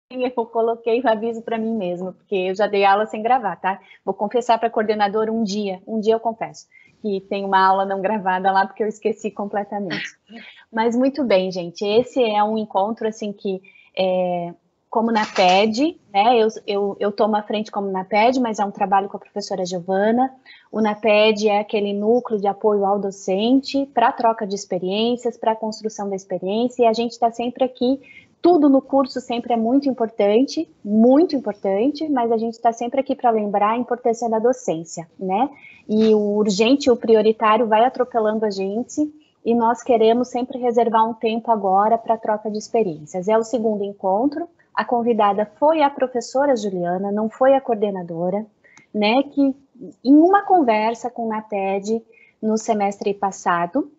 eu coloquei o aviso para mim mesma, porque eu já dei aula sem gravar, tá? Vou confessar para a coordenadora um dia eu confesso, que tem uma aula não gravada lá, porque eu esqueci completamente. Mas muito bem, gente, esse é um encontro, assim, que, como na PED, né, eu tomo a frente como na PED, mas é um trabalho com a professora Giovana. O NAPED é aquele núcleo de apoio ao docente, para troca de experiências, para a construção da experiência, e a gente está sempre aqui. Tudo no curso sempre é muito importante, mas a gente está sempre aqui para lembrar a importância da docência, né? E o urgente, o prioritário vai atropelando a gente, e nós queremos sempre reservar um tempo agora para troca de experiências. É o segundo encontro, a convidada foi a professora Juliana, não foi a coordenadora, né, que em uma conversa com a NAPED no semestre passado,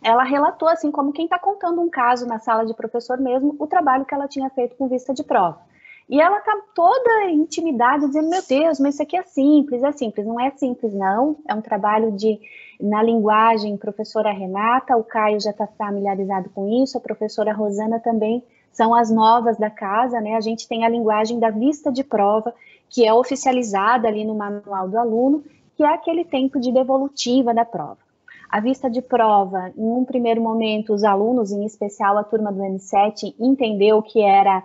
ela relatou, assim, como quem está contando um caso na sala de professor mesmo, o trabalho que ela tinha feito com vista de prova. E ela está toda intimidada, dizendo, meu Deus, mas isso aqui é simples. Não é simples, não. É um trabalho na linguagem, professora Renata, o Caio já está familiarizado com isso, a professora Rosana também, são as novas da casa, né? A gente tem a linguagem da vista de prova, que é oficializada ali no manual do aluno, que é aquele tempo de devolutiva da prova. A vista de prova, em um primeiro momento, os alunos, em especial a turma do M7, entendeu que era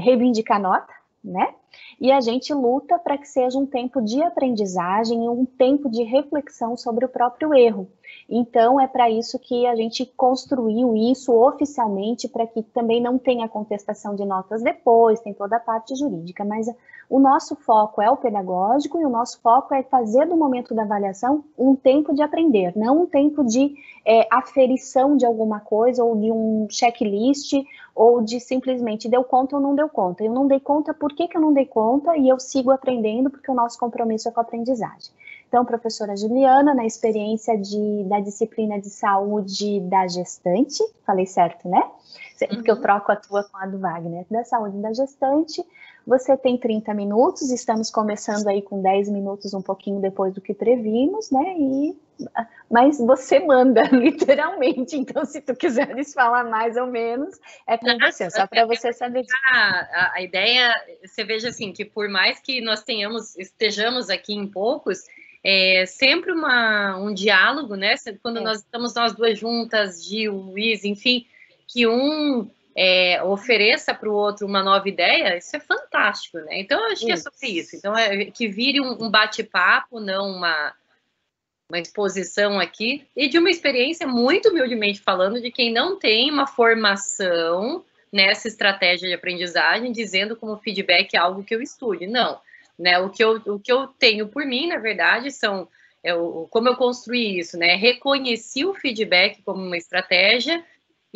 reivindicar nota, né? E a gente luta para que seja um tempo de aprendizagem e um tempo de reflexão sobre o próprio erro. Então, é para isso que a gente construiu isso oficialmente, para que também não tenha contestação de notas depois, tem toda a parte jurídica, mas o nosso foco é o pedagógico e o nosso foco é fazer do momento da avaliação um tempo de aprender, não um tempo de aferição de alguma coisa ou de um checklist ou de simplesmente deu conta ou não deu conta. Eu não dei conta, por que eu não dei conta? E eu sigo aprendendo porque o nosso compromisso é com a aprendizagem. Então, professora Juliana, na experiência da disciplina de saúde da gestante, falei certo, né? Porque eu troco a tua com a do Wagner, da saúde da gestante. Você tem 30 minutos, estamos começando aí com 10 minutos, um pouquinho depois do que previmos, né? Mas você manda, literalmente. Então, se tu quiseres falar mais ou menos, é com você, só para você saber. A ideia, você veja assim, que por mais que nós estejamos aqui em poucos, é sempre um diálogo, né? Quando nós estamos nós duas juntas, Gil, Luiz, enfim, que ofereça para o outro uma nova ideia, isso é fantástico, né? Então, eu acho que é sobre isso. Então, que vire um bate-papo, não uma exposição aqui, e de uma experiência, muito humildemente falando, de quem não tem uma formação nessa estratégia de aprendizagem, dizendo como feedback é algo que eu estude. Não. Né? O que eu tenho por mim, na verdade, como eu construí isso, né? Reconheci o feedback como uma estratégia,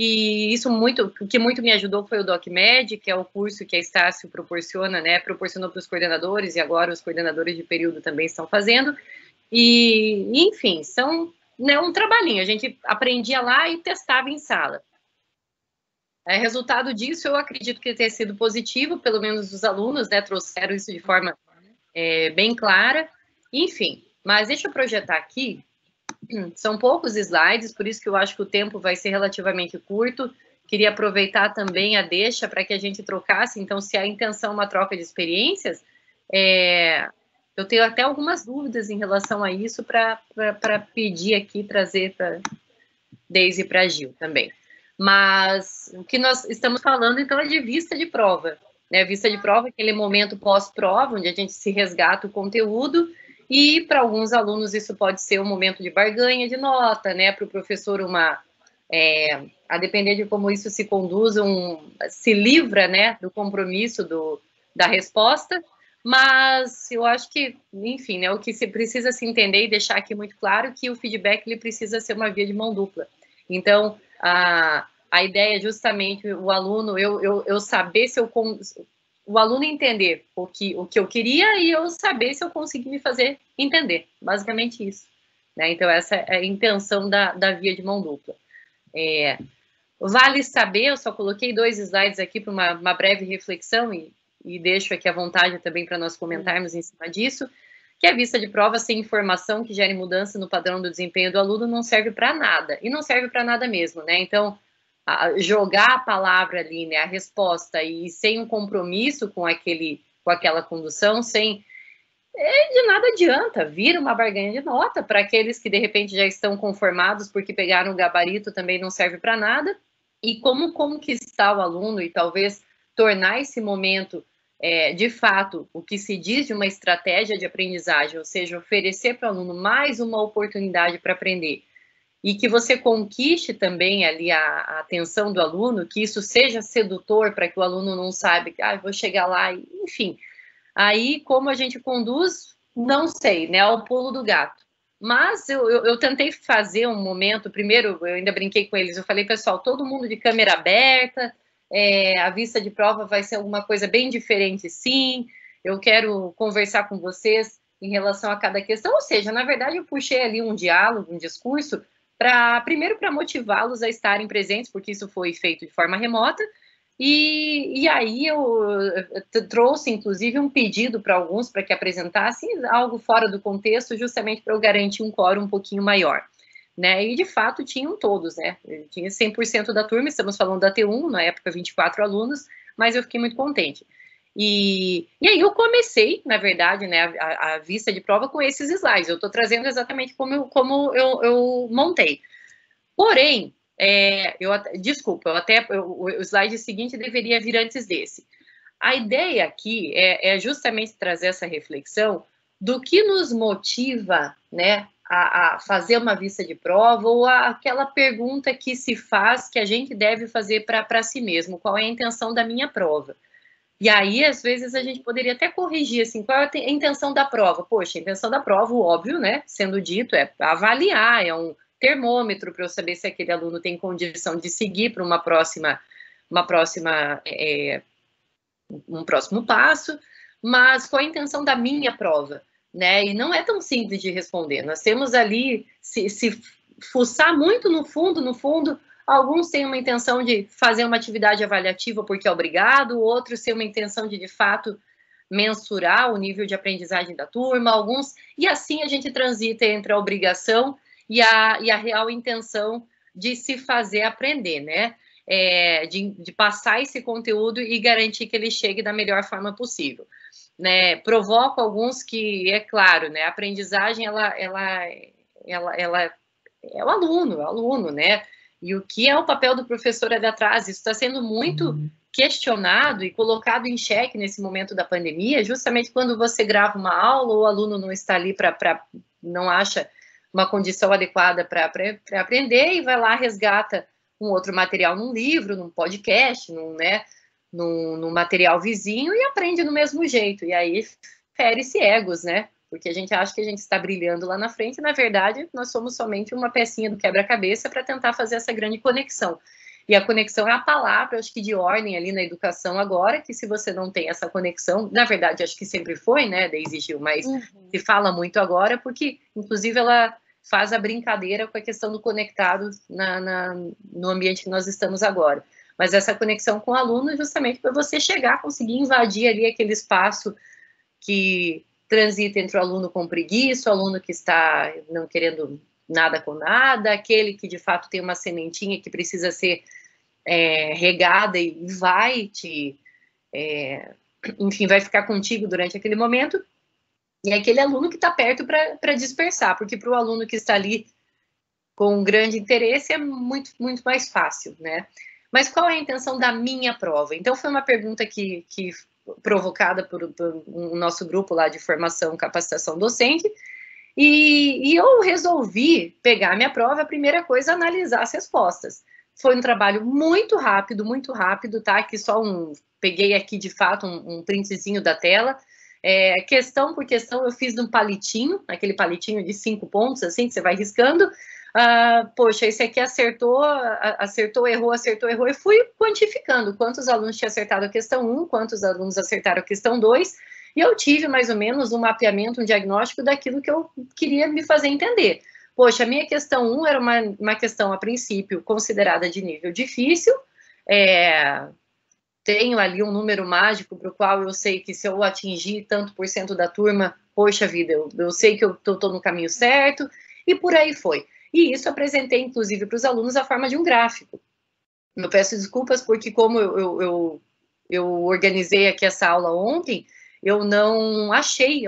e o que muito me ajudou foi o DocMed, que é o curso que a Estácio proporciona, né? Proporcionou para os coordenadores, e agora os coordenadores de período também estão fazendo. Enfim, são, né, um trabalhinho. A gente aprendia lá e testava em sala. Resultado disso, eu acredito que tenha sido positivo, pelo menos os alunos, né, trouxeram isso de forma bem clara. Enfim, mas deixa eu projetar aqui. São poucos slides, por isso que eu acho que o tempo vai ser relativamente curto. Queria aproveitar também a deixa para que a gente trocasse. Então, se a intenção é uma troca de experiências, eu tenho até algumas dúvidas em relação a isso para pedir aqui, trazer para Deise e para Gil também. Mas o que nós estamos falando, então, é de vista de prova. Né? Vista de prova é aquele momento pós-prova, onde a gente se resgata o conteúdo, e para alguns alunos isso pode ser um momento de barganha de nota, né? Para o professor a depender de como isso se conduz, se livra, né, do compromisso da resposta. Mas eu acho que, enfim, né, o que se precisa se entender e deixar aqui muito claro que o feedback ele precisa ser uma via de mão dupla. Então, a ideia é justamente o aluno, eu saber se o aluno entender o que eu queria e eu saber se eu consegui me fazer entender. Basicamente isso. Né? Então, essa é a intenção da via de mão dupla. Vale saber, eu só coloquei 2 slides aqui para uma breve reflexão e deixo aqui à vontade também para nós comentarmos em cima disso, que a vista de prova sem informação que gere mudança no padrão do desempenho do aluno não serve para nada, e não serve para nada mesmo, né? Então, jogar a palavra ali, né, a resposta, e sem um compromisso com aquela condução, de nada adianta, vira uma barganha de nota. Para aqueles que de repente já estão conformados porque pegaram o gabarito, também não serve para nada. E como conquistar o aluno e talvez tornar esse momento de fato o que se diz de uma estratégia de aprendizagem, ou seja, oferecer para o aluno mais uma oportunidade para aprender, e que você conquiste também ali a atenção do aluno, que isso seja sedutor para que o aluno não saiba que vou chegar lá, enfim. Aí, como a gente conduz, não sei, né, ao pulo do gato. Mas eu tentei fazer um momento, primeiro, eu ainda brinquei com eles, eu falei, pessoal, todo mundo de câmera aberta, a vista de prova vai ser alguma coisa bem diferente, sim, eu quero conversar com vocês em relação a cada questão, ou seja, na verdade, eu puxei ali um diálogo, um discurso, primeiro para motivá-los a estarem presentes, porque isso foi feito de forma remota, e aí eu trouxe, inclusive, um pedido para alguns para que apresentassem algo fora do contexto, justamente para eu garantir um quórum um pouquinho maior, né? E, de fato, tinham todos, né? Tinha 100% da turma, estamos falando da T1, na época 24 alunos, mas eu fiquei muito contente. E aí eu comecei, na verdade, né, a vista de prova com esses slides. Eu estou trazendo exatamente como eu montei. Porém, o slide seguinte deveria vir antes desse. A ideia aqui é justamente trazer essa reflexão do que nos motiva, né, a fazer uma vista de prova, ou aquela pergunta que se faz, que a gente deve fazer para si mesmo: qual é a intenção da minha prova? E aí, às vezes, a gente poderia até corrigir, assim, qual é a intenção da prova? Poxa, a intenção da prova, o óbvio, né, sendo dito, é avaliar, é um termômetro para eu saber se aquele aluno tem condição de seguir para um próximo passo, mas qual a intenção da minha prova, né? E não é tão simples de responder. Nós temos ali, se fuçar muito no fundo, alguns têm uma intenção de fazer uma atividade avaliativa porque é obrigado, outros têm uma intenção de fato, mensurar o nível de aprendizagem da turma, alguns... E assim a gente transita entre a obrigação e a real intenção de se fazer aprender, né? De passar esse conteúdo e garantir que ele chegue da melhor forma possível, né? Provoco alguns que, é claro, né? A aprendizagem, ela é o aluno, né? E o que é o papel do professor ali atrás? Isso está sendo muito questionado e colocado em xeque nesse momento da pandemia, justamente quando você grava uma aula, o aluno não está ali não acha uma condição adequada para aprender e vai lá, resgata um outro material num livro, num podcast, num material vizinho e aprende do mesmo jeito. E aí fere-se egos, né? Porque a gente acha que a gente está brilhando lá na frente e, na verdade, nós somos somente uma pecinha do quebra-cabeça para tentar fazer essa grande conexão. E a conexão é a palavra, acho que de ordem ali na educação agora, que se você não tem essa conexão, na verdade, acho que sempre foi, né, Daisy Gil, mas se fala muito agora, porque, inclusive, ela faz a brincadeira com a questão do conectado no ambiente que nós estamos agora. Mas essa conexão com o aluno é justamente para você chegar, conseguir invadir ali aquele espaço que transita entre o aluno com preguiça, o aluno que está não querendo nada com nada, aquele que, de fato, tem uma sementinha que precisa ser regada e vai enfim, vai ficar contigo durante aquele momento, e aquele aluno que está perto para dispersar, porque para o aluno que está ali com um grande interesse é muito, muito mais fácil, né? Mas qual é a intenção da minha prova? Então, foi uma pergunta que provocada por um nosso grupo lá de formação, capacitação docente, e eu resolvi pegar a minha prova, a primeira coisa, analisar as respostas. Foi um trabalho muito rápido, tá? Que só peguei aqui, de fato, um printzinho da tela. Questão por questão, eu fiz num palitinho, aquele palitinho de 5 pontos, assim, que você vai riscando. Poxa, esse aqui acertou, errou, e fui quantificando quantos alunos tinham acertado a questão 1, quantos alunos acertaram a questão 2, e eu tive mais ou menos um mapeamento, um diagnóstico daquilo que eu queria me fazer entender. Poxa, a minha questão 1 era uma questão, a princípio, considerada de nível difícil, tenho ali um número mágico para o qual eu sei que se eu atingir tanto por cento da turma, poxa vida, eu sei que eu estou no caminho certo, e por aí foi. E isso apresentei, inclusive, para os alunos a forma de um gráfico. Eu peço desculpas porque como eu organizei aqui essa aula ontem, eu não achei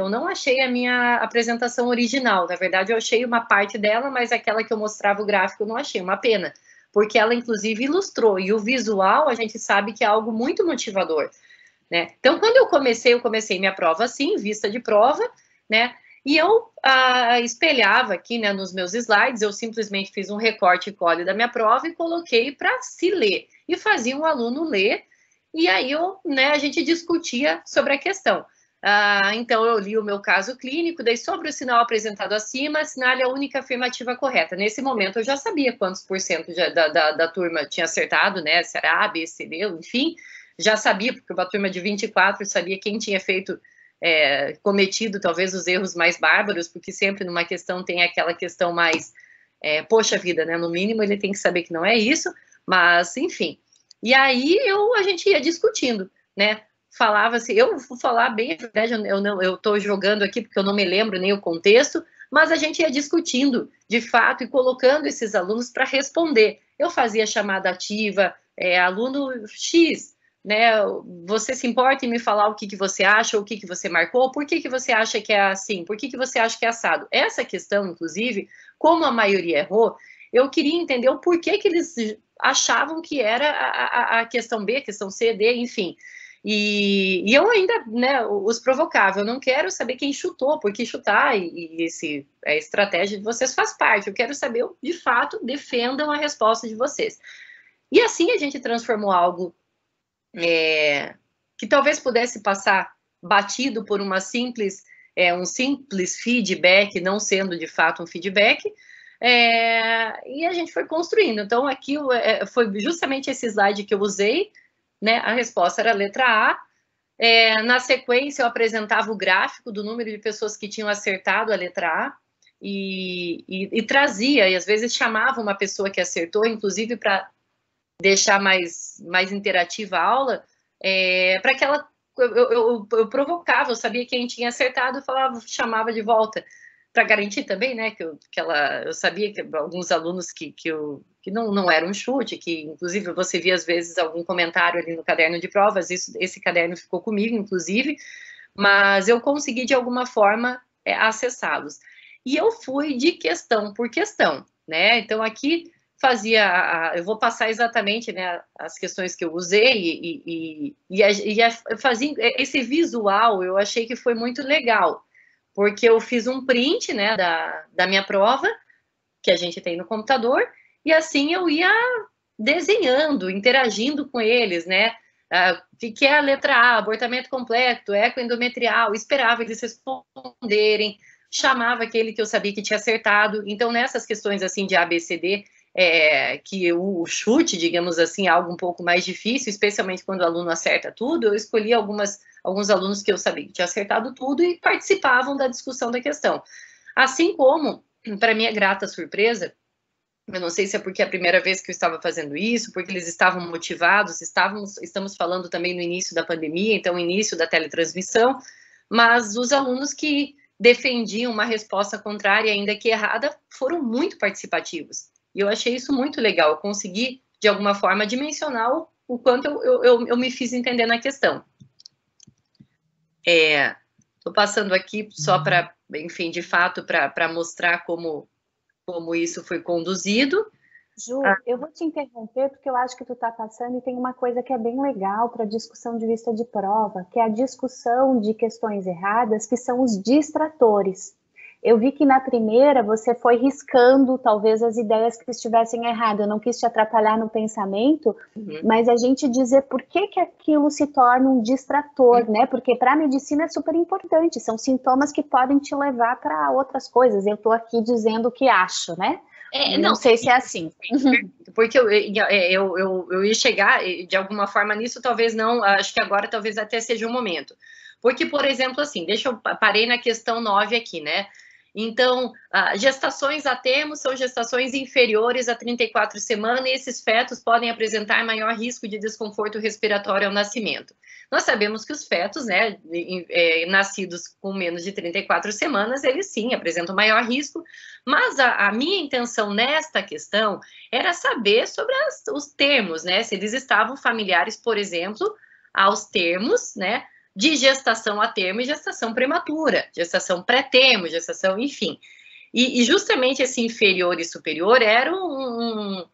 a minha apresentação original. Na verdade, eu achei uma parte dela, mas aquela que eu mostrava o gráfico eu não achei, uma pena. Porque ela, inclusive, ilustrou. E o visual, a gente sabe que é algo muito motivador, né? Então, quando eu comecei minha prova assim, vista de prova, né? E eu espelhava aqui, né, nos meus slides, eu simplesmente fiz um recorte e colhe da minha prova e coloquei para se ler. E fazia um aluno ler, e aí a gente discutia sobre a questão. Então, eu li o meu caso clínico, daí sobre o sinal apresentado acima, assinale a única afirmativa correta. Nesse momento, eu já sabia quantos por cento da turma tinha acertado, né? Se era A, B, C, D, enfim, já sabia, porque uma turma de 24 sabia quem tinha feito, cometido talvez os erros mais bárbaros, porque sempre numa questão tem aquela questão mais, poxa vida, né? No mínimo ele tem que saber que não é isso, mas enfim. E aí a gente ia discutindo, né? Falava-se, eu vou falar bem a verdade, eu estou jogando aqui porque eu não me lembro nem o contexto, mas a gente ia discutindo, de fato, e colocando esses alunos para responder. Eu fazia chamada ativa, aluno X, né? Você se importa em me falar o que você acha, ou o que você marcou, por que você acha que é assim, por que você acha que é assado? Essa questão, inclusive, como a maioria errou, eu queria entender o porquê que eles achavam que era a questão B, a questão C, D, enfim. E eu ainda, né, os provocava. Eu não quero saber quem chutou, porque chutar a estratégia de vocês faz parte. Eu quero saber, de fato, defendam a resposta de vocês. E assim a gente transformou algo que talvez pudesse passar batido por um simples feedback, não sendo de fato um feedback, e a gente foi construindo. Então, aqui foi justamente esse slide que eu usei, né? A resposta era a letra A. Na sequência, eu apresentava o gráfico do número de pessoas que tinham acertado a letra A e trazia, e às vezes chamava uma pessoa que acertou, inclusive para deixar mais interativa a aula, para que ela... Eu provocava, eu sabia quem tinha acertado, eu falava, chamava de volta, para garantir também, né, eu sabia que alguns alunos que não era um chute, que inclusive você via às vezes algum comentário ali no caderno de provas, esse caderno ficou comigo, inclusive, mas eu consegui de alguma forma acessá-los. E eu fui de questão por questão, né, então aqui eu vou passar exatamente, né, as questões que eu usei fazia esse visual, eu achei que foi muito legal, porque eu fiz um print, né, da minha prova, que a gente tem no computador, e assim eu ia desenhando, interagindo com eles, né, que é a letra A, abortamento completo, ecoendometrial, esperava eles responderem, chamava aquele que eu sabia que tinha acertado. Então, nessas questões assim de A, B, C, D, que o chute, digamos assim, é algo um pouco mais difícil, especialmente quando o aluno acerta tudo, eu escolhi alguns alunos que eu sabia que tinha acertado tudo e participavam da discussão da questão. Assim como, para minha grata surpresa, eu não sei se é porque é a primeira vez que eu estava fazendo isso, porque eles estavam motivados, estamos falando também no início da pandemia, então início da teletransmissão, mas os alunos que defendiam uma resposta contrária, ainda que errada, foram muito participativos. E eu achei isso muito legal, eu consegui, de alguma forma, dimensionar o quanto eu me fiz entender na questão. Estou passando aqui só para, enfim, de fato, para mostrar como isso foi conduzido. Ju, eu vou te interromper porque eu acho que tu está passando e tem uma coisa que é bem legal para a discussão de vista de prova, que é a discussão de questões erradas, que são os distratores. Eu vi que na primeira você foi riscando talvez as ideias que estivessem erradas. Eu não quis te atrapalhar no pensamento, mas a gente dizer por que aquilo se torna um distrator, né? Porque para a medicina é super importante, são sintomas que podem te levar para outras coisas. Eu estou aqui dizendo o que acho, né? Não sei se é assim. Porque eu ia chegar, de alguma forma, nisso, talvez não, acho que agora talvez até seja o momento. Porque, por exemplo, assim, parei na questão 9 aqui, né? Então, gestações a termo são gestações inferiores a 34 semanas e esses fetos podem apresentar maior risco de desconforto respiratório ao nascimento. nós sabemos que os fetos, né, nascidos com menos de 34 semanas, eles sim apresentam maior risco, mas a minha intenção nesta questão era saber sobre os termos, né, se eles estavam familiares, por exemplo, aos termos, né, de gestação a termo e gestação prematura, gestação pré-termo, gestação, enfim. E justamente esse inferior e superior era o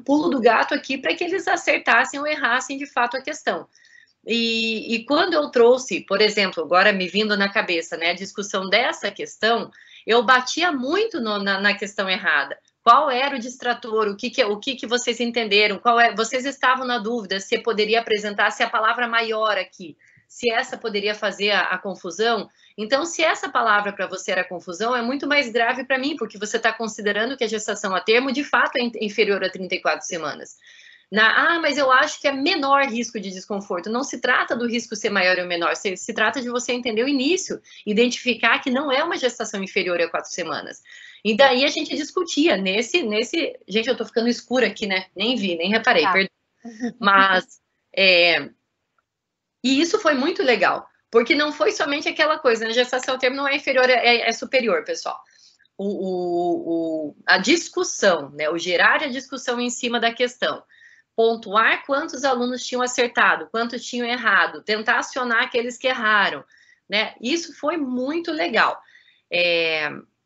pulo do gato aqui para que eles acertassem ou errassem de fato a questão. E quando eu trouxe, por exemplo, agora me vindo na cabeça, né, a discussão dessa questão, eu batia muito na questão errada. Qual era o distrator? O que vocês entenderam? Vocês estavam na dúvida se poderia apresentar se a palavra maior aqui, se essa poderia fazer a confusão. Então, se essa palavra para você era confusão, é muito mais grave para mim, porque você está considerando que a gestação a termo, de fato, é inferior a 34 semanas. Mas eu acho que é menor risco de desconforto. Não se trata do risco ser maior ou menor, se trata de você entender o início, identificar que não é uma gestação inferior a 4 semanas. E daí a gente discutia nesse... Gente, eu tô ficando escura aqui, né? Nem vi, nem reparei, perdão. Mas... E isso foi muito legal, porque não foi somente aquela coisa, né? Gestação a termo não é inferior, é superior, pessoal. A discussão, né? O gerar a discussão em cima da questão. Pontuar quantos alunos tinham acertado, quantos tinham errado, tentar acionar aqueles que erraram, né? Isso foi muito legal.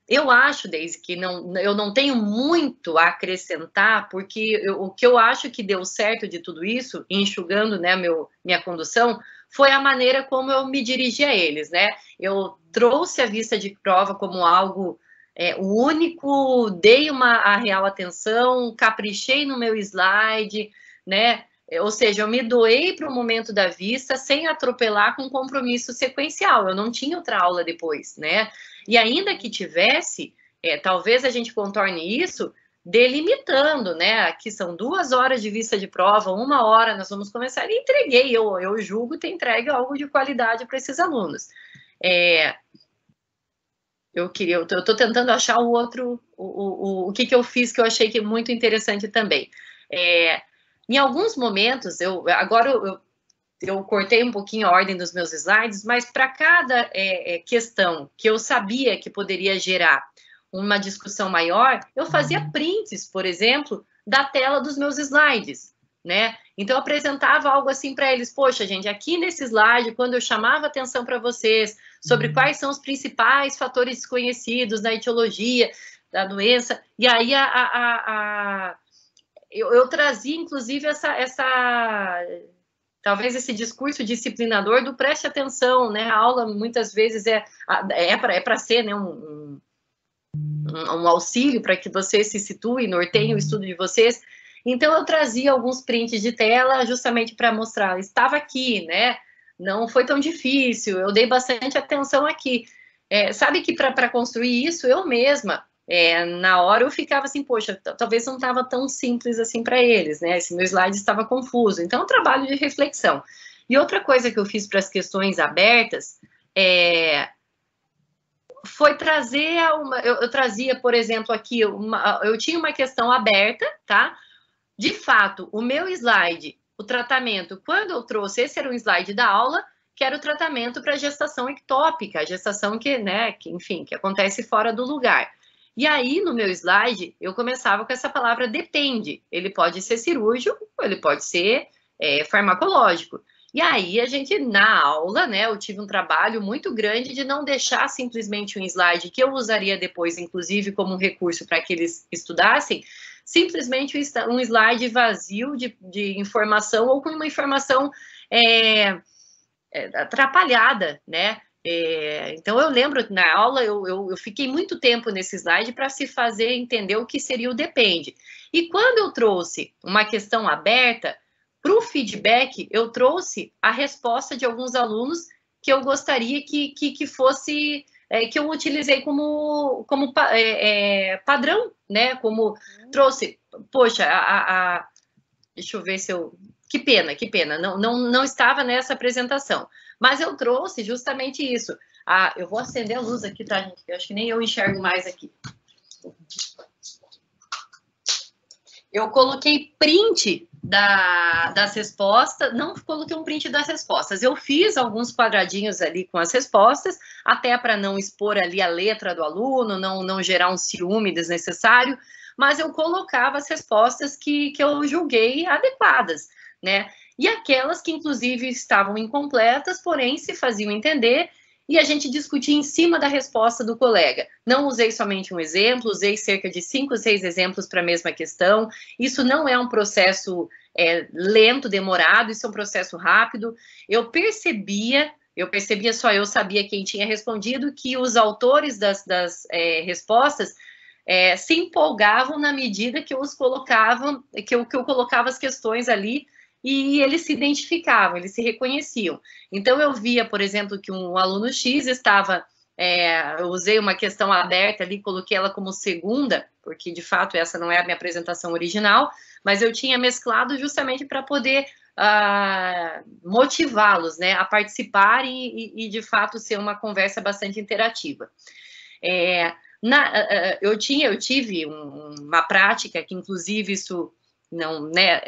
Eu acho, Deise, que eu não tenho muito a acrescentar, porque o que eu acho que deu certo de tudo isso, enxugando, né, minha condução, foi a maneira como eu me dirigi a eles, né? Eu trouxe a vista de prova como algo único, dei a real atenção, caprichei no meu slide, né? Ou seja, eu me doei para o momento da vista sem atropelar com compromisso sequencial. Eu não tinha outra aula depois, né? E ainda que tivesse, talvez a gente contorne isso delimitando, né? Aqui são 2 horas de vista de prova, 1 hora nós vamos começar. E entreguei, eu julgo ter entregue algo de qualidade para esses alunos. Eu estou tentando achar o que eu fiz que eu achei que é muito interessante também. Em alguns momentos, agora eu cortei um pouquinho a ordem dos meus slides, mas para cada questão que eu sabia que poderia gerar uma discussão maior, eu fazia prints, por exemplo, da tela dos meus slides, né? Então, eu apresentava algo assim para eles, poxa, gente, aqui nesse slide, quando eu chamava atenção para vocês sobre quais são os principais fatores desconhecidos na etiologia da doença, e aí eu trazia, inclusive, talvez esse discurso disciplinador do preste atenção, né? A aula, muitas vezes, é para ser, né, um auxílio para que vocês se situem, norteiem o estudo de vocês. Então, eu trazia alguns prints de tela justamente para mostrar, estava aqui, né? Não foi tão difícil, eu dei bastante atenção aqui. Sabe que para construir isso, eu mesma, na hora eu ficava assim, poxa, talvez não estava tão simples assim para eles, né? Esse meu slide estava confuso. Então, é um trabalho de reflexão. E outra coisa que eu fiz para as questões abertas foi trazer eu trazia, por exemplo, aqui, eu tinha uma questão aberta, tá? De fato, o meu slide, o tratamento, quando eu trouxe, esse era um slide da aula, que era o tratamento para gestação ectópica, a gestação enfim, que acontece fora do lugar. E aí, no meu slide, eu começava com essa palavra depende. Ele pode ser cirúrgico, ele pode ser farmacológico. E aí, a gente, na aula, né, eu tive um trabalho muito grande de não deixar simplesmente um slide que eu usaria depois, inclusive, como um recurso para que eles estudassem, simplesmente um slide vazio de informação ou com uma informação atrapalhada, né? Então, eu lembro, na aula, eu fiquei muito tempo nesse slide para se fazer entender o que seria o depende. E quando eu trouxe uma questão aberta, para o feedback, eu trouxe a resposta de alguns alunos que eu gostaria que fosse... que eu utilizei como padrão, né? Como trouxe... Poxa, deixa eu ver se eu... Que pena. Não estava nessa apresentação. Mas eu trouxe justamente isso. Eu vou acender a luz aqui, tá, gente? Eu acho que nem eu enxergo mais aqui. Eu coloquei print das respostas, não coloquei um print das respostas. Eu fiz alguns quadradinhos ali com as respostas, até para não expor ali a letra do aluno, não gerar um ciúme desnecessário, mas eu colocava as respostas que eu julguei adequadas, né? E aquelas que, inclusive, estavam incompletas, porém, se faziam entender, e a gente discutia em cima da resposta do colega. Não usei somente um exemplo, usei cerca de 5 ou 6 exemplos para a mesma questão. Isso não é um processo lento, demorado, isso é um processo rápido. Eu percebia só, eu sabia quem tinha respondido, que os autores das respostas se empolgavam na medida que eu colocava as questões ali, e eles se identificavam, eles se reconheciam. Então, eu via, por exemplo, que um aluno X estava... eu usei uma questão aberta ali, coloquei ela como segunda, porque, de fato, essa não é a minha apresentação original, mas eu tinha mesclado justamente para poder motivá-los, né, a participarem e, de fato, ser uma conversa bastante interativa. Eu tive uma prática que, inclusive, isso não, né,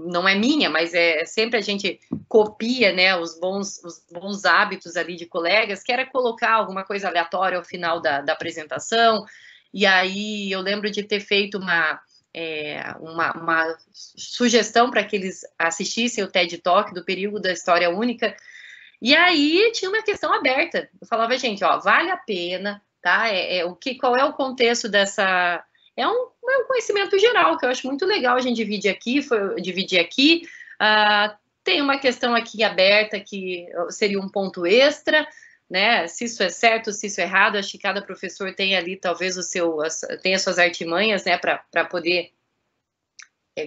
não é minha, mas sempre a gente copia, né, os bons hábitos ali de colegas, que era colocar alguma coisa aleatória ao final da apresentação. E aí eu lembro de ter feito uma sugestão para que eles assistissem o TED Talk do período da História Única. E aí tinha uma questão aberta. Eu falava, gente, ó, vale a pena, tá? Qual é o contexto dessa... É um conhecimento geral, que eu acho muito legal a gente dividir aqui. Tem uma questão aqui aberta, que seria um ponto extra, né? Se isso é certo, se isso é errado, acho que cada professor tem ali, talvez, tem as suas artimanhas, né, para poder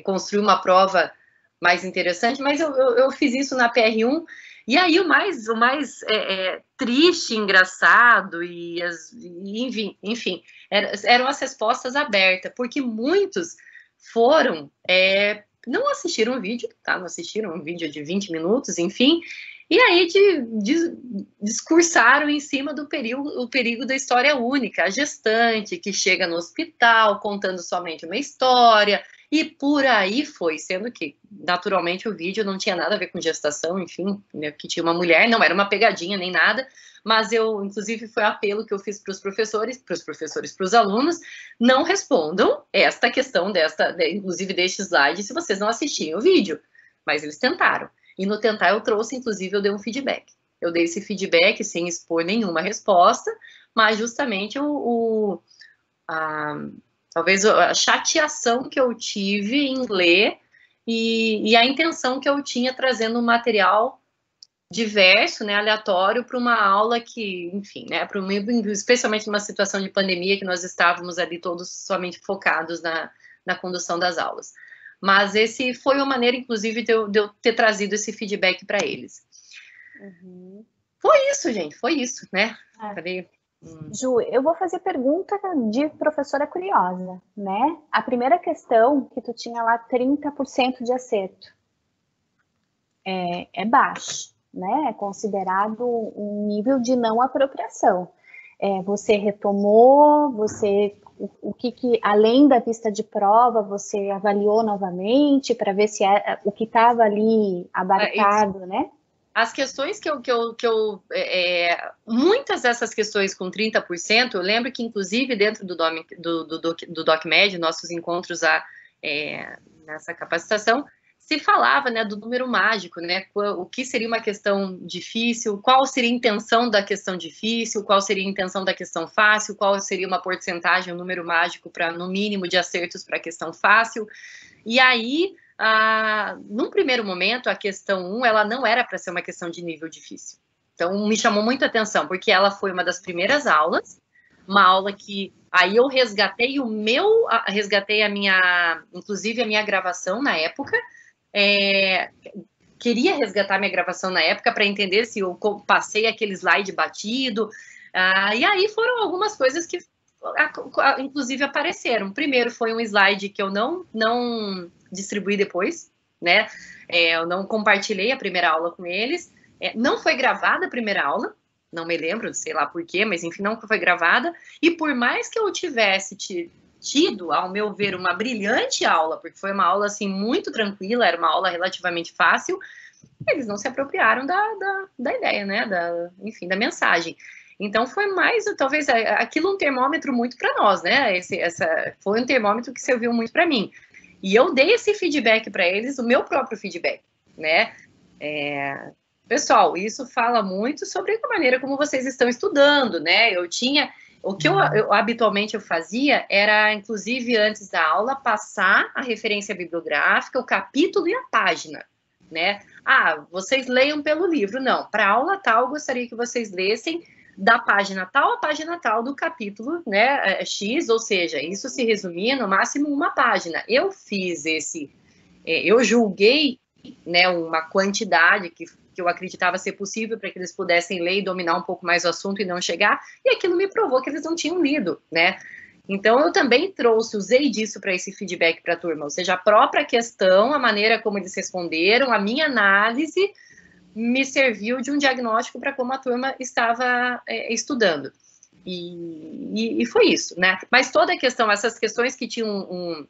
construir uma prova mais interessante, mas eu fiz isso na PR1, e aí o mais triste, engraçado, enfim, eram as respostas abertas, porque muitos não assistiram o vídeo, tá? Não assistiram um vídeo de 20 minutos, enfim, e aí discursaram em cima do perigo da história única, a gestante que chega no hospital contando somente uma história, e por aí foi, sendo que, naturalmente, o vídeo não tinha nada a ver com gestação, enfim, né, que tinha uma mulher, não era uma pegadinha nem nada, mas inclusive, foi apelo que eu fiz para os professores, para os alunos, não respondam esta questão inclusive, deste slide, se vocês não assistirem o vídeo, mas eles tentaram. E no tentar eu trouxe, inclusive, eu dei um feedback. Eu dei esse feedback sem expor nenhuma resposta, mas justamente talvez a chateação que eu tive em ler e a intenção que eu tinha trazendo um material diverso, né, aleatório, para uma aula que, enfim, né, especialmente numa situação de pandemia que nós estávamos ali todos somente focados na condução das aulas. Mas esse foi uma maneira, inclusive, de eu ter trazido esse feedback para eles. Uhum. Foi isso, gente, foi isso, né? Falei... Ju, eu vou fazer pergunta de professora curiosa, né? A primeira questão, que tu tinha lá 30% de acerto, é baixo, né? É considerado um nível de não apropriação. Você retomou, o que além da vista de prova, você avaliou novamente para ver se o que estava ali abarcado, né? As questões muitas dessas questões com 30%, eu lembro que, inclusive, dentro do DocMed, nossos encontros nessa capacitação, se falava, né, do número mágico, né, o que seria uma questão difícil, qual seria a intenção da questão difícil, qual seria a intenção da questão fácil, qual seria uma porcentagem, um número mágico para, no mínimo, de acertos para a questão fácil. E aí, num primeiro momento, a questão 1, ela não era para ser uma questão de nível difícil. Então, me chamou muito a atenção, porque ela foi uma das primeiras aulas, uma aula que aí eu resgatei inclusive a minha gravação na época, queria resgatar minha gravação na época para entender se eu passei aquele slide batido, e aí foram algumas coisas que, inclusive, apareceram. Primeiro foi um slide que eu não distribuí depois, né? Eu não compartilhei a primeira aula com eles, não foi gravada a primeira aula, não me lembro, sei lá por quê, mas enfim, não foi gravada, e por mais que eu tivesse tido, ao meu ver, uma brilhante aula, porque foi uma aula, assim, muito tranquila, era uma aula relativamente fácil, eles não se apropriaram da ideia, né, enfim, da mensagem. Então, foi mais, talvez, aquilo um termômetro muito para nós, né, foi um termômetro que serviu muito para mim. E eu dei esse feedback para eles, o meu próprio feedback, né. Pessoal, isso fala muito sobre a maneira como vocês estão estudando, né, o que eu habitualmente fazia era, inclusive, antes da aula, passar a referência bibliográfica, o capítulo e a página, né? Vocês leiam pelo livro. Não, para aula tal, eu gostaria que vocês lessem da página tal a página tal do capítulo, né, X, ou seja, isso se resumia no máximo uma página. Eu fiz eu julguei, né, uma quantidade que eu acreditava ser possível para que eles pudessem ler e dominar um pouco mais o assunto e não chegar, e aquilo me provou que eles não tinham lido, né? Então, eu também usei disso para esse feedback para a turma, ou seja, a própria questão, a maneira como eles responderam, a minha análise me serviu de um diagnóstico para como a turma estava estudando. E foi isso, né? Mas toda a questão, essas questões que tinham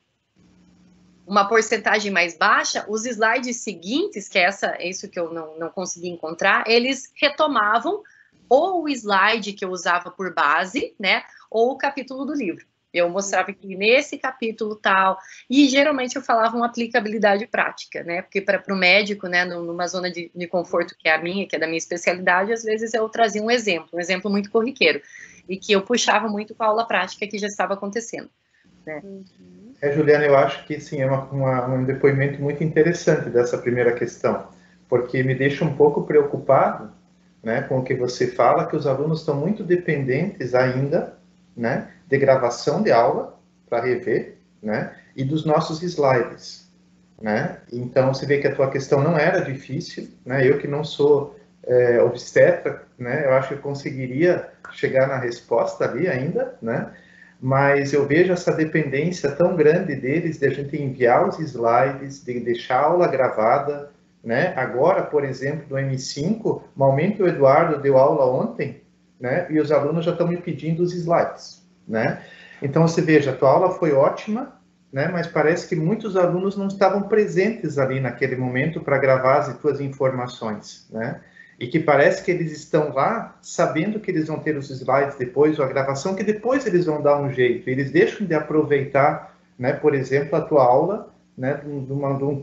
uma porcentagem mais baixa, os slides seguintes, que é isso que eu não consegui encontrar, eles retomavam ou o slide que eu usava por base, né, ou o capítulo do livro. Eu mostrava que nesse capítulo tal, e geralmente eu falava uma aplicabilidade prática, né, porque para o médico, né, numa zona de conforto que é a minha, que é da minha especialidade, às vezes eu trazia um exemplo muito corriqueiro, e que eu puxava muito com a aula prática que já estava acontecendo, né. Juliana, eu acho que sim, é um depoimento muito interessante dessa primeira questão, porque me deixa um pouco preocupado, né, com o que você fala, que os alunos estão muito dependentes ainda, né, de gravação de aula para rever, né, e dos nossos slides, né. Então você vê que a tua questão não era difícil, né. Eu que não sou obstetra, né, eu acho que eu conseguiria chegar na resposta ali ainda, né. Mas eu vejo essa dependência tão grande deles, de a gente enviar os slides, de deixar a aula gravada, né? Agora, por exemplo, do M5, malmente o Eduardo deu aula ontem, né? E os alunos já estão me pedindo os slides, né? Então, você veja, a tua aula foi ótima, né? Mas parece que muitos alunos não estavam presentes ali naquele momento para gravar as tuas informações, né? E que parece que eles estão lá sabendo que eles vão ter os slides depois, ou a gravação, que depois eles vão dar um jeito. Eles deixam de aproveitar, né, por exemplo, a tua aula, né,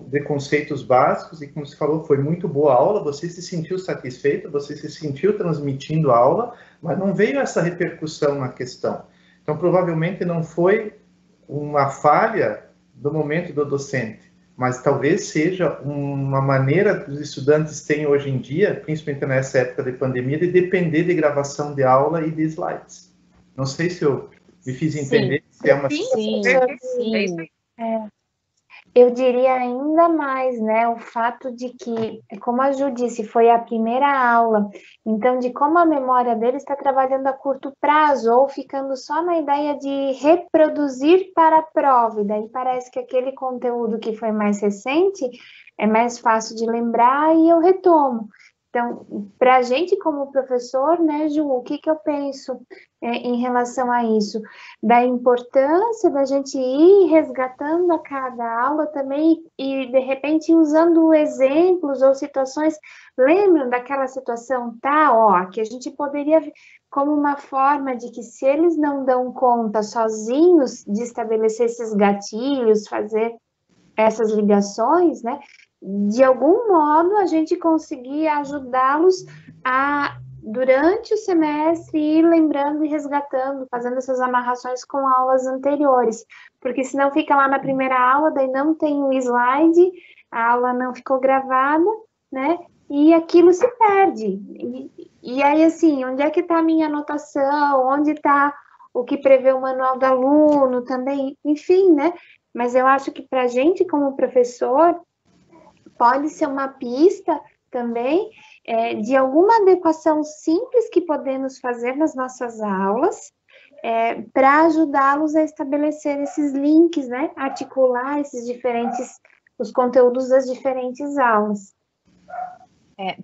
de conceitos básicos, e como você falou, foi muito boa a aula, você se sentiu satisfeito, você se sentiu transmitindo a aula, mas não veio essa repercussão na questão. Então, provavelmente não foi uma falha do momento do docente, mas talvez seja uma maneira que os estudantes têm hoje em dia, principalmente nessa época de pandemia, de depender de gravação de aula e de slides. Não sei se eu me fiz entender. Sim, se é uma sim. Eu diria ainda mais, né, o fato de que, como a Ju disse, foi a primeira aula, então de como a memória dele está trabalhando a curto prazo, ou ficando só na ideia de reproduzir para a prova, e daí parece que aquele conteúdo que foi mais recente é mais fácil de lembrar e eu retomo. Então, para a gente como professor, né, Ju, o que eu penso em relação a isso? Da importância da gente ir resgatando a cada aula também e, de repente, usando exemplos ou situações. Lembram daquela situação tal, que a gente poderia, como uma forma de que se eles não dão conta sozinhos de estabelecer esses gatilhos, fazer essas ligações, né? De algum modo, a gente conseguir ajudá-los a, durante o semestre, ir lembrando e resgatando, fazendo essas amarrações com aulas anteriores, porque senão fica lá na primeira aula, daí não tem o slide, a aula não ficou gravada, né? E aquilo se perde. E aí, assim, onde é que está a minha anotação? Onde está o que prevê o manual do aluno também? Enfim, né? Mas eu acho que para a gente, como professor, pode ser uma pista também de alguma adequação simples que podemos fazer nas nossas aulas para ajudá-los a estabelecer esses links, né? Articular os conteúdos das diferentes aulas.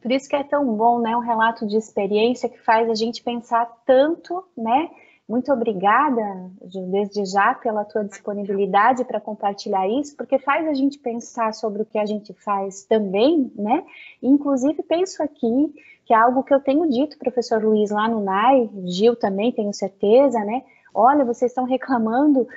Por isso que é tão bom, né? Um relato de experiência que faz a gente pensar tanto, né? Muito obrigada, Ju, desde já, pela tua disponibilidade para compartilhar isso, porque faz a gente pensar sobre o que a gente faz também, né? Inclusive, penso aqui, que é algo que eu tenho dito, professor Luiz, lá no NAI, Gil também, tenho certeza, né? Olha, vocês estão reclamando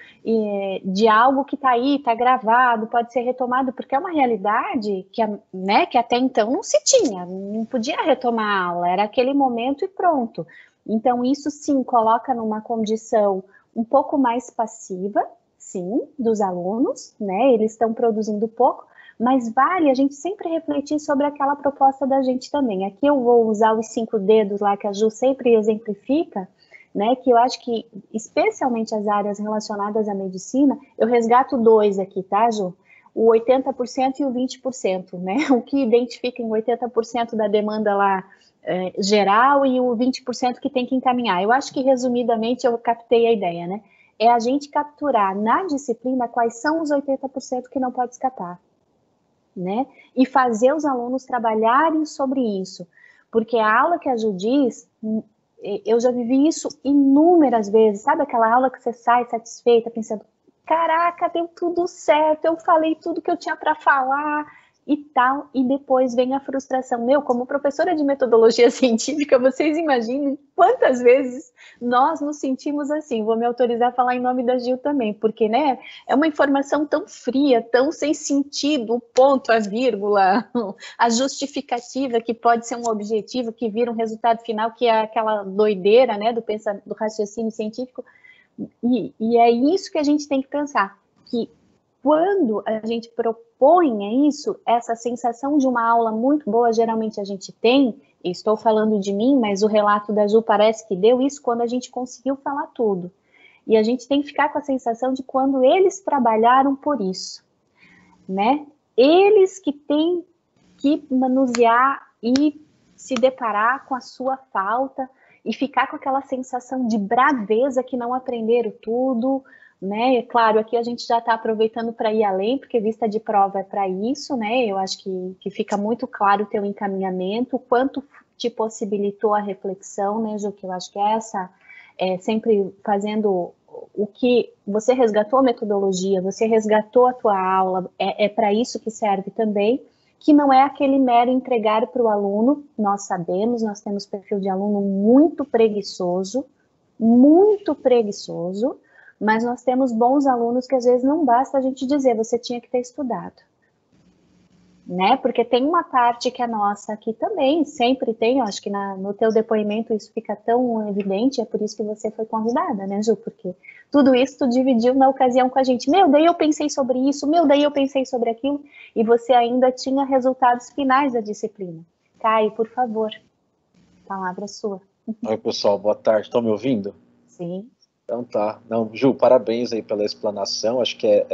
de algo que está aí, está gravado, pode ser retomado, porque é uma realidade que, né, que até então não se tinha, não podia retomar a aula, era aquele momento e pronto. Então, isso sim coloca numa condição um pouco mais passiva, sim, dos alunos, né? Eles estão produzindo pouco, mas vale a gente sempre refletir sobre aquela proposta da gente também. Aqui eu vou usar os 5 dedos lá que a Ju sempre exemplifica, né, que eu acho que, especialmente as áreas relacionadas à medicina, eu resgato 2 aqui, tá, Ju? O 80% e o 20%, né? O que identifica em 80% da demanda lá geral e o 20% que tem que encaminhar. Eu acho que, resumidamente, eu captei a ideia, né? É a gente capturar na disciplina quais são os 80% que não pode escapar, né? E fazer os alunos trabalharem sobre isso. Porque a aula que a Ju diz, eu já vivi isso inúmeras vezes, sabe aquela aula que você sai satisfeita, pensando, caraca, deu tudo certo, eu falei tudo que eu tinha para falar e tal, e depois vem a frustração. Meu, como professora de metodologia científica, vocês imaginem quantas vezes nós nos sentimos assim. Vou me autorizar a falar em nome da Gil também, porque, né, é uma informação tão fria, tão sem sentido, o ponto, a vírgula, a justificativa que pode ser um objetivo, que vira um resultado final, que é aquela doideira, né, do raciocínio científico. E é isso que a gente tem que pensar, que quando a gente propõe isso, essa sensação de uma aula muito boa, geralmente a gente tem, e estou falando de mim, mas o relato da Ju parece que deu isso quando a gente conseguiu falar tudo. E a gente tem que ficar com a sensação de quando eles trabalharam por isso, né? Eles que têm que manusear e se deparar com a sua falta e ficar com aquela sensação de braveza que não aprenderam tudo, né? É claro, aqui a gente já está aproveitando para ir além, porque vista de prova é para isso, né? Eu acho que fica muito claro o teu encaminhamento, o quanto te possibilitou a reflexão, né, Ju, que eu acho que essa sempre fazendo o que você resgatou a metodologia, você resgatou a tua aula, é para isso que serve também, que não é aquele mero entregar para o aluno. Nós sabemos, nós temos perfil de aluno muito preguiçoso, mas nós temos bons alunos que às vezes não basta a gente dizer, você tinha que ter estudado, né? Porque tem uma parte que é nossa aqui também, sempre tem, eu acho que no teu depoimento isso fica tão evidente, é por isso que você foi convidada, né, Ju? Porque tudo isso tu dividiu na ocasião com a gente. Meu, daí eu pensei sobre isso, meu, daí eu pensei sobre aquilo, e você ainda tinha resultados finais da disciplina. Caio, por favor, a palavra é sua. Oi, pessoal, boa tarde, estão me ouvindo? Sim. Então tá. Não, Ju, parabéns aí pela explanação, acho que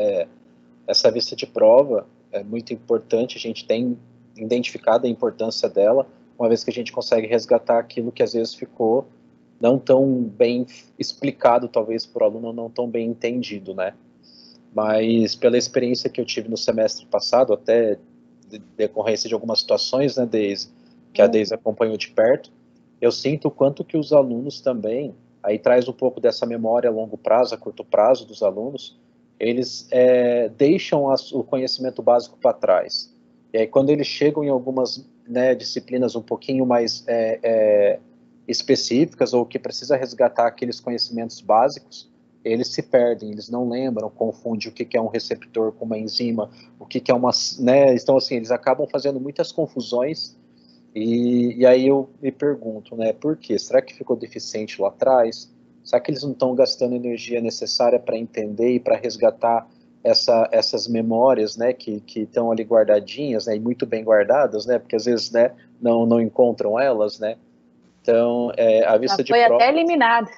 essa vista de prova é muito importante, a gente tem identificado a importância dela, uma vez que a gente consegue resgatar aquilo que às vezes ficou não tão bem explicado, talvez, por aluno, não tão bem entendido, né? Mas pela experiência que eu tive no semestre passado, até decorrência de algumas situações, né, Deise, que a Deise acompanhou de perto, eu sinto o quanto que os alunos também, aí traz um pouco dessa memória a longo prazo, a curto prazo dos alunos, eles deixam o conhecimento básico para trás. E aí quando eles chegam em algumas, né, disciplinas um pouquinho mais específicas, ou que precisa resgatar aqueles conhecimentos básicos, eles se perdem, eles não lembram, confundem o que é um receptor com uma enzima, o que é uma, né, então assim, eles acabam fazendo muitas confusões, e aí eu me pergunto, né, por quê? Será que ficou deficiente lá atrás? Será que eles não estão gastando energia necessária para entender e para resgatar essas memórias, né, que estão ali guardadinhas, né, e muito bem guardadas, né, porque às vezes, né, não encontram elas, né? Então, a vista de prova... Foi até eliminada.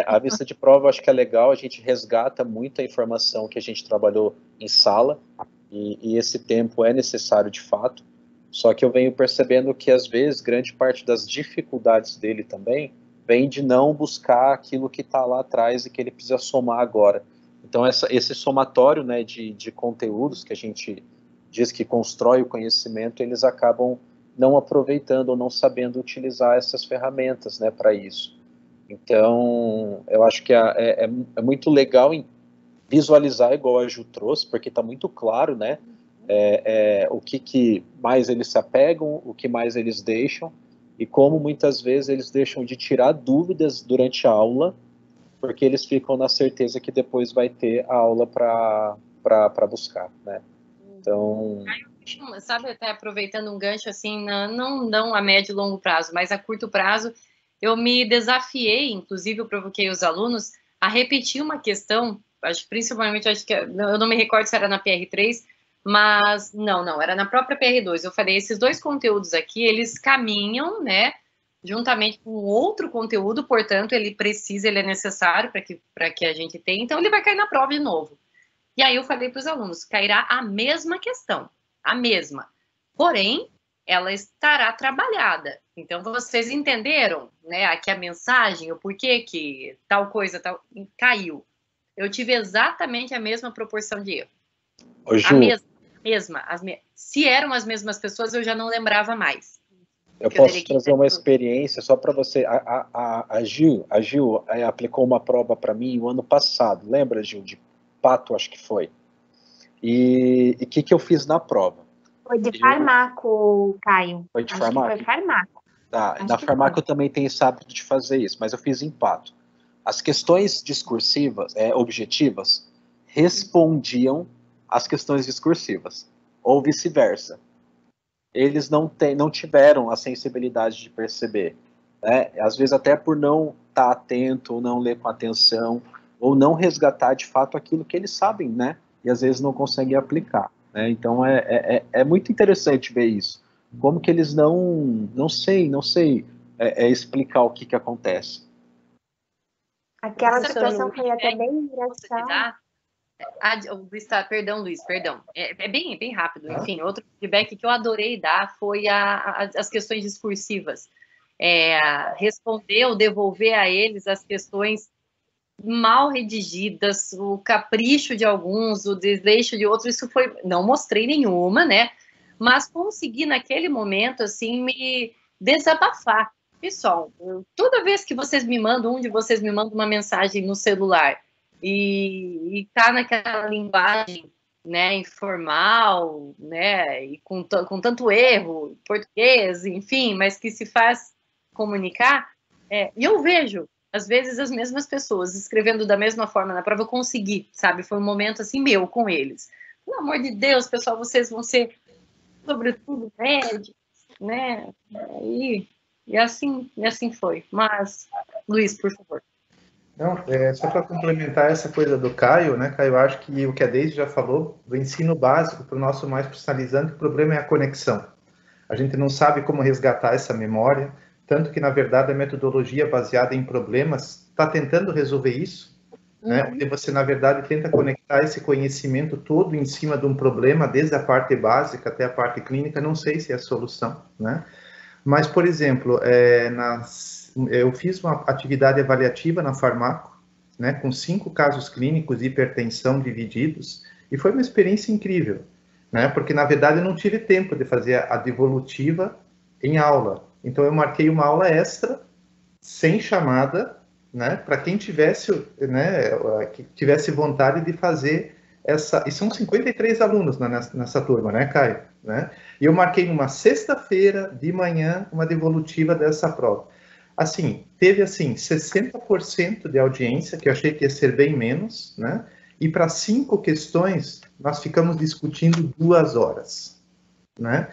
A vista de prova eu acho que é legal, a gente resgata muita informação que a gente trabalhou em sala, e esse tempo é necessário de fato, só que eu venho percebendo que às vezes grande parte das dificuldades dele também vem de não buscar aquilo que está lá atrás e que ele precisa somar agora. Então esse somatório, né, de conteúdos que a gente diz que constrói o conhecimento, eles acabam não aproveitando ou não sabendo utilizar essas ferramentas, né, para isso. Então, eu acho que é muito legal em visualizar, igual a Ju trouxe, porque está muito claro, né? O que mais eles se apegam, o que mais eles deixam, e como muitas vezes eles deixam de tirar dúvidas durante a aula, porque eles ficam na certeza que depois vai ter a aula para buscar, né? Então... Sabe, até aproveitando um gancho assim, não a médio e longo prazo, mas a curto prazo, eu me desafiei, inclusive eu provoquei os alunos a repetir uma questão, principalmente, acho que eu não me recordo se era na PR3, mas não, era na própria PR2. Eu falei, esses dois conteúdos aqui, eles caminham, né, juntamente com outro conteúdo, portanto, ele é necessário para que a gente tenha, então ele vai cair na prova de novo. E aí eu falei para os alunos, cairá a mesma questão, a mesma, porém, ela estará trabalhada. Então, vocês entenderam, né, aqui a mensagem, o porquê que tal coisa caiu. Eu tive exatamente a mesma proporção de erro. Ô, Ju, se eram as mesmas pessoas, eu já não lembrava mais. Eu posso trazer uma experiência só para você. A Gil aplicou uma prova para mim o ano passado. Lembra, Gil, de pato, acho que foi. E o que eu fiz na prova? Foi de farmaco, Caio. Foi de farmaco? Foi farmaco. Tá, na farmaco eu também tenho esse hábito de fazer isso, mas eu fiz em pato. As questões discursivas, objetivas, respondiam às questões discursivas, ou vice-versa. Eles não tiveram a sensibilidade de perceber, né? Às vezes até por não estar atento, ou não ler com atenção, ou não resgatar de fato aquilo que eles sabem, né? E às vezes não conseguem aplicar, né? Então é muito interessante ver isso. Como que eles não sei explicar o que acontece. Aquela situação foi até bem engraçada. Perdão, Luiz. É bem rápido. Enfim, outro feedback que eu adorei dar foi as questões discursivas. Responder ou devolver a eles as questões mal redigidas, o capricho de alguns, o desleixo de outros. Isso foi... Não mostrei nenhuma, né? Mas consegui, naquele momento, assim, me desabafar. Pessoal, toda vez que vocês me mandam, um de vocês me manda uma mensagem no celular e tá naquela linguagem, né, informal, né, e com tanto erro, português, enfim, mas que se faz comunicar, e eu vejo, às vezes, as mesmas pessoas escrevendo da mesma forma na prova. Eu consegui, sabe, foi um momento, assim, meu com eles. Pelo amor de Deus, pessoal, vocês vão ser, sobretudo, médicos, né, e assim foi. Mas, Luiz, por favor. Não, só para complementar essa coisa do Caio, né, Caio, eu acho que o que a Deise já falou, do ensino básico para o nosso mais profissionalizante, o problema é a conexão. A gente não sabe como resgatar essa memória, tanto que, na verdade, a metodologia baseada em problemas está tentando resolver isso, né, onde você, na verdade, tenta conectar esse conhecimento todo em cima de um problema, desde a parte básica até a parte clínica. Não sei se é a solução, né? Mas, por exemplo, eu fiz uma atividade avaliativa na farmaco, né, com 5 casos clínicos de hipertensão divididos, e foi uma experiência incrível, né, porque, na verdade, eu não tive tempo de fazer a devolutiva em aula. Então, eu marquei uma aula extra, sem chamada, né, para quem tivesse, né, que tivesse vontade de fazer essa... E são 53 alunos nessa turma, né, Caio? Né? E eu marquei numa sexta-feira de manhã uma devolutiva dessa prova. Assim, teve assim 60% de audiência, que eu achei que ia ser bem menos, né? E para 5 questões nós ficamos discutindo 2 horas, né?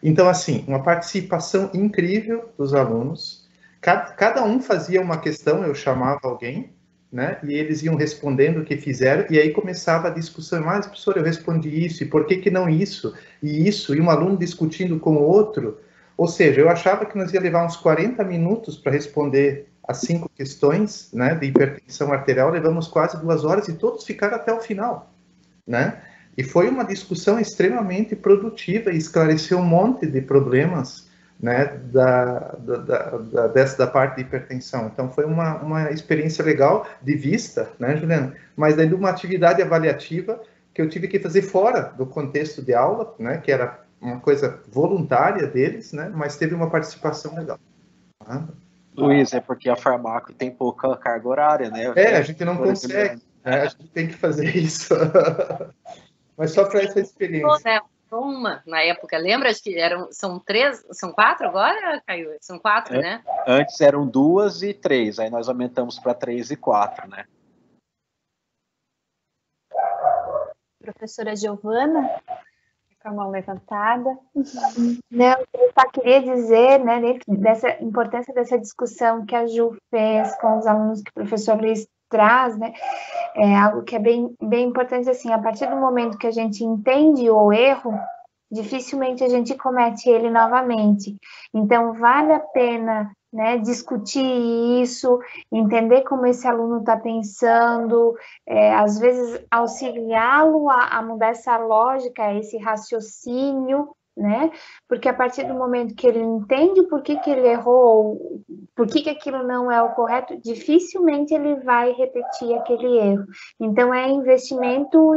Então, assim, uma participação incrível dos alunos. Cada um fazia uma questão, eu chamava alguém, né? E eles iam respondendo o que fizeram, e aí começava a discussão. Mas, professor, eu respondi isso, e por que não isso? E um aluno discutindo com o outro. Ou seja, eu achava que nós ia levar uns 40 minutos para responder as 5 questões, né, de hipertensão arterial. Levamos quase 2 horas e todos ficaram até o final, né? E foi uma discussão extremamente produtiva e esclareceu um monte de problemas, né, da parte de hipertensão. Então, foi uma experiência legal de vista, né, Juliana? Mas daí de uma atividade avaliativa que eu tive que fazer fora do contexto de aula, né, que era uma coisa voluntária deles, né, mas teve uma participação legal. Luiz, é porque a farmácia tem pouca carga horária, né? A gente não consegue, né? A gente tem que fazer isso. Mas só para essa experiência. Uma na época, lembra? Acho que são 3, são 4 agora, Caio? São 4, né? Antes eram 2 e 3, aí nós aumentamos para 3 e 4, né? Professora Giovana, com a mão levantada. Não, eu só queria dizer, né, dentro dessa importância dessa discussão que a Ju fez com os alunos que o professor Luiz traz, né, é algo que é bem importante, assim, a partir do momento que a gente entende o erro, dificilmente a gente comete ele novamente. Então, vale a pena, né, discutir isso, entender como esse aluno está pensando, às vezes auxiliá-lo a mudar essa lógica, esse raciocínio, né? Porque a partir do momento que ele entende por que ele errou, por que aquilo não é o correto, dificilmente ele vai repetir aquele erro. Então, é investimento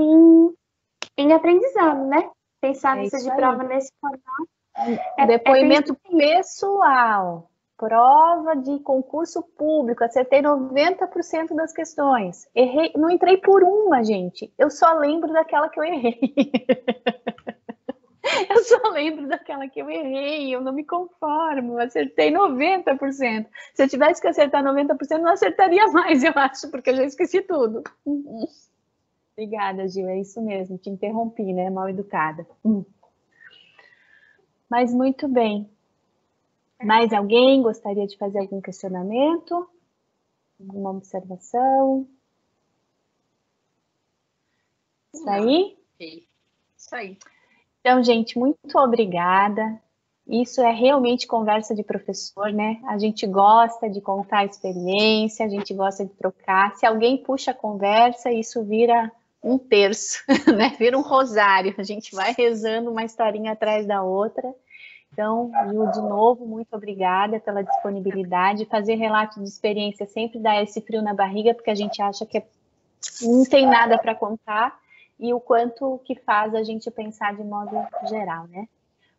em aprendizado, né? Pensar nisso de prova nesse formato. Depoimento pessoal. Prova de concurso público, acertei 90% das questões. Errei, não entrei por uma, gente. Eu só lembro daquela que eu errei. Eu só lembro daquela que eu errei, eu não me conformo, eu acertei 90%. Se eu tivesse que acertar 90%, não acertaria mais, eu acho, porque eu já esqueci tudo. Obrigada, Gil, é isso mesmo, te interrompi, né? Mal educada. Mas muito bem. Mais alguém gostaria de fazer algum questionamento? Alguma observação? Isso aí? Isso aí. Então, gente, muito obrigada. Isso é realmente conversa de professor, né? A gente gosta de contar a experiência, a gente gosta de trocar. Se alguém puxa a conversa, isso vira um terço, né? Vira um rosário. A gente vai rezando uma historinha atrás da outra. Então, Ju, de novo, muito obrigada pela disponibilidade. Fazer relato de experiência sempre dá esse frio na barriga, porque a gente acha que não tem nada para contar, e o quanto que faz a gente pensar de modo geral, né?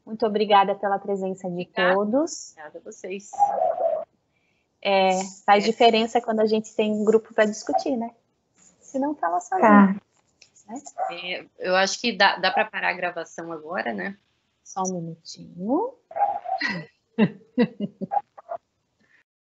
Muito obrigada pela presença de todos. Obrigada a vocês. Faz diferença quando a gente tem um grupo para discutir, né? Se não, fala sozinho. Tá. Né? Eu acho que dá para parar a gravação agora, né? Só um minutinho.